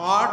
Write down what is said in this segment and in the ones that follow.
8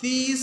30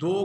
2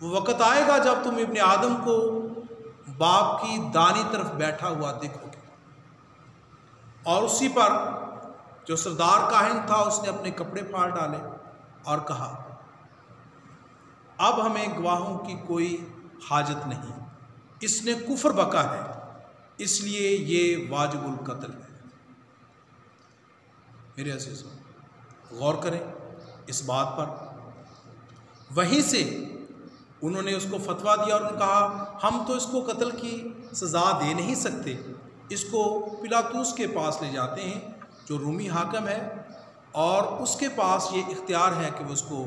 وہ وقت آئے گا جب تم ابن آدم کو باپ کی دانی طرف بیٹھا ہوا دیکھو گے۔ اور اسی پر جو سردار کاہن تھا اس نے اپنے کپڑے پھاڑ ڈالے اور کہا اب ہمیں گواہوں کی کوئی حاجت نہیں، اس نے کفر بکا ہے، اس لیے یہ واجب القتل ہے۔ میرے عزیزوں، غور کریں اس بات پر۔ وہیں سے انہوں نے اس کو فتویٰ دیا اور انہوں نے کہا ہم تو اس کو قتل کی سزا دے نہیں سکتے، اس کو پلاطوس کے پاس لے جاتے ہیں جو رومی حاکم ہے، اور اس کے پاس یہ اختیار ہے کہ وہ اس کو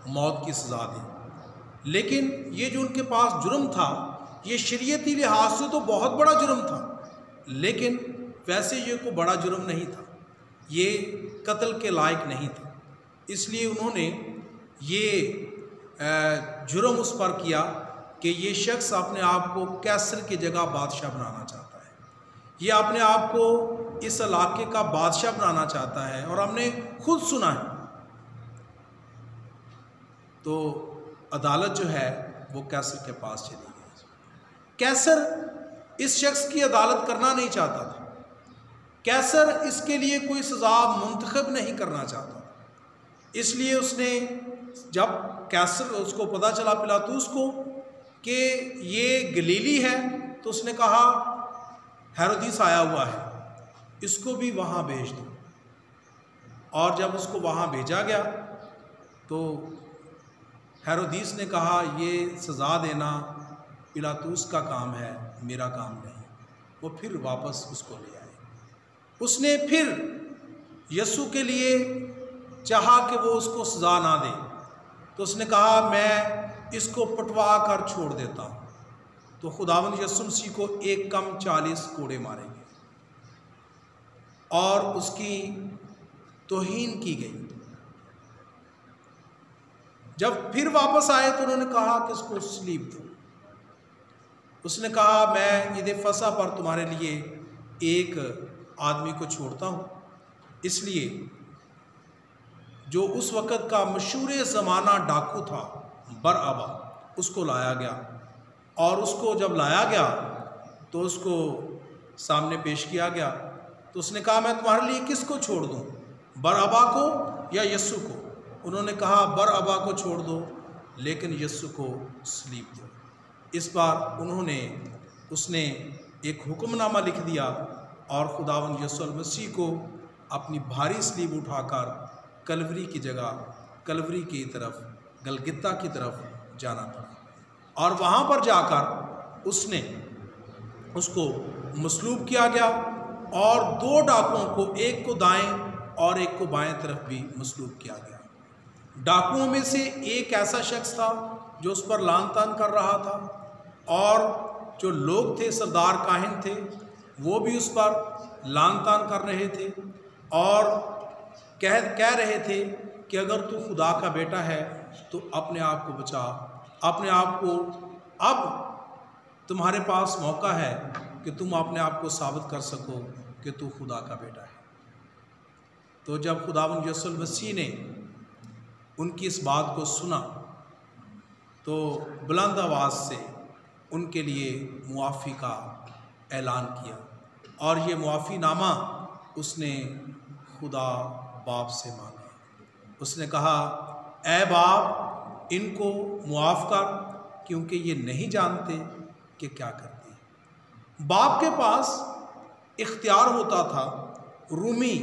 موت کی سزا دے۔ لیکن یہ جو ان کے پاس جرم تھا یہ شریعتی لحاظ سے تو بہت بڑا جرم تھا، لیکن ویسے یہ کوئی بڑا جرم نہیں تھا، یہ قتل کے لائق نہیں تھا، اس لیے انہوں نے یہ جرم اس پر کیا کہ یہ شخص اپنے آپ کو کیسر کی جگہ بادشاہ بنانا چاہتا ہے، یہ اپنے آپ کو اس علاقے کا بادشاہ بنانا چاہتا ہے، اور ہم نے خود سنا ہے۔ تو عدالت جو ہے وہ کیسر کے پاس چلی گئی۔ کیسر اس شخص کی عدالت کرنا نہیں چاہتا تھا، کیسر اس کے لیے کوئی سزا منتخب نہیں کرنا چاہتا، اس لیے اس نے جب کیسر اس کو پتہ چلا پلاطوس کو کہ یہ گلیلی ہے تو اس نے کہا ہیرودیس آیا ہوا ہے، اس کو بھی وہاں بھیج دو۔ اور جب اس کو وہاں بھیجا گیا تو ہیرودیس نے کہا یہ سزا دینا پلاطوس کا کام ہے، میرا کام نہیں۔ وہ پھر واپس اس کو لے آئے۔ اس نے پھر یسوع کے لیے چاہا کہ وہ اس کو سزا نہ دے، تو اس نے کہا میں اس کو پٹوا کر چھوڑ دیتا ہوں۔ تو خداوند یسوع مسیح کو 1 کم 40 کوڑے مارے گئے اور اس کی توہین کی گئی۔ جب پھر واپس آئے تو انہوں نے کہا کہ اس کو صلیب دو۔ اس نے کہا میں عید فصح پر تمہارے لیے ایک آدمی کو چھوڑتا ہوں، اس لیے جو اس وقت کا مشہور زمانہ ڈاکو تھا برابا، اس کو لایا گیا، اور اس کو جب لایا گیا تو اس کو سامنے پیش کیا گیا، تو اس نے کہا میں تمہارے لیے کس کو چھوڑ دوں، برابا کو یا یسوع کو؟ انہوں نے کہا برابا کو چھوڑ دو لیکن یسوع کو صلیب دو۔ اس بار اس نے ایک حکم نامہ لکھ دیا اور خداوند یسوع المسیح کو اپنی بھاری صلیب اٹھا کر کلوری کی جگہ، کلوری کی طرف، گلگتہ کی طرف جانا پڑا، اور وہاں پر جا کر اس کو مصلوب کیا گیا، اور 2 ڈاکوؤں کو، ایک کو دائیں اور ایک کو بائیں طرف بھی مصلوب کیا گیا۔ ڈاکوؤں میں سے ایک ایسا شخص تھا جو اس پر لعن طعن کر رہا تھا، اور جو لوگ تھے سردار کاہن تھے وہ بھی اس پر لعن طعن کر رہے تھے اور کہہ رہے تھے کہ اگر تو خدا کا بیٹا ہے تو اپنے آپ کو بچا، اپنے آپ کو، اب تمہارے پاس موقع ہے کہ تم اپنے آپ کو ثابت کر سکو کہ تو خدا کا بیٹا ہے۔ تو جب خداوند یسوع المسیح نے ان کی اس بات کو سنا تو بلند آواز سے ان کے لیے معافی کا اعلان کیا، اور یہ معافی نامہ اس نے خدا باپ سے مانگا۔ اس نے کہا اے باپ ان کو معاف کر کیونکہ یہ نہیں جانتے کہ کیا کرتے ہیں۔ باپ کے پاس اختیار ہوتا تھا رومی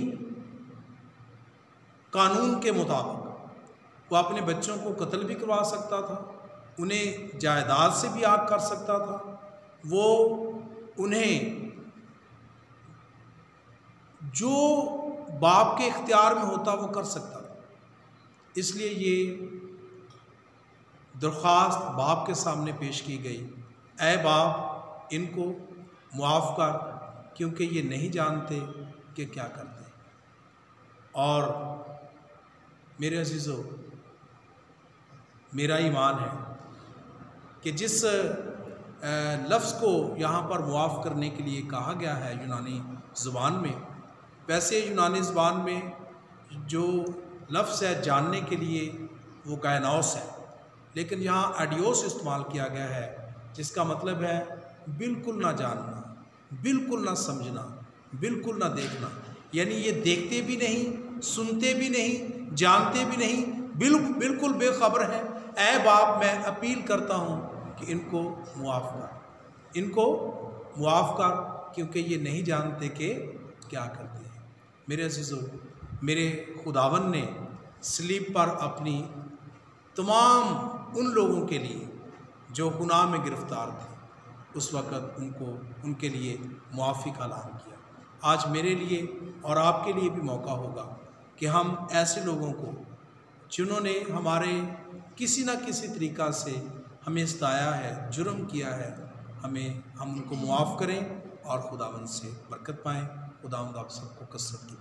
قانون کے مطابق، وہ اپنے بچوں کو قتل بھی کروا سکتا تھا، انہیں جائیداد سے بھی آگ کر سکتا تھا، وہ انہیں جو باپ کے اختیار میں ہوتا وہ کر سکتا تھا۔ اس لیے یہ درخواست باپ کے سامنے پیش کی گئی، اے باپ ان کو معاف کر کیونکہ یہ نہیں جانتے کہ کیا کرتے ہیں۔ اور میرے عزیزو، میرا ایمان ہے کہ جس لفظ کو یہاں پر معاف کرنے کے لیے کہا گیا ہے یونانی زبان میں، ویسے یونانی زبان میں جو لفظ ہے جاننے کے لیے وہ گائنوس ہے، لیکن یہاں ایڈیوس استعمال کیا گیا ہے جس کا مطلب ہے بالکل نہ جاننا، بالکل نہ سمجھنا، بالکل نہ دیکھنا، یعنی یہ دیکھتے بھی نہیں، سنتے بھی نہیں، جانتے بھی نہیں، بالکل بے خبر ہیں۔ اے باپ میں اپیل کرتا ہوں کہ ان کو معاف کر، ان کو معاف کر، کیونکہ یہ نہیں جانتے کہ کیا کرتے ہیں۔ میرے عزیزو، میرے خداوند نے صلیب پر اپنی تمام ان لوگوں کے لیے جو گناہ میں گرفتار تھے اس وقت ان کے لیے معافی کا اعلان کیا۔ آج میرے لیے اور آپ کے لیے بھی موقع ہوگا کہ ہم ایسے لوگوں کو جنہوں نے ہمارے کسی نہ کسی طریقہ سے ہمیں ستایا ہے، جرم کیا ہے، ہم ان کو معاف کریں اور خداوند سے برکت پائیں۔ خداوند آپ سب کو کثرت کی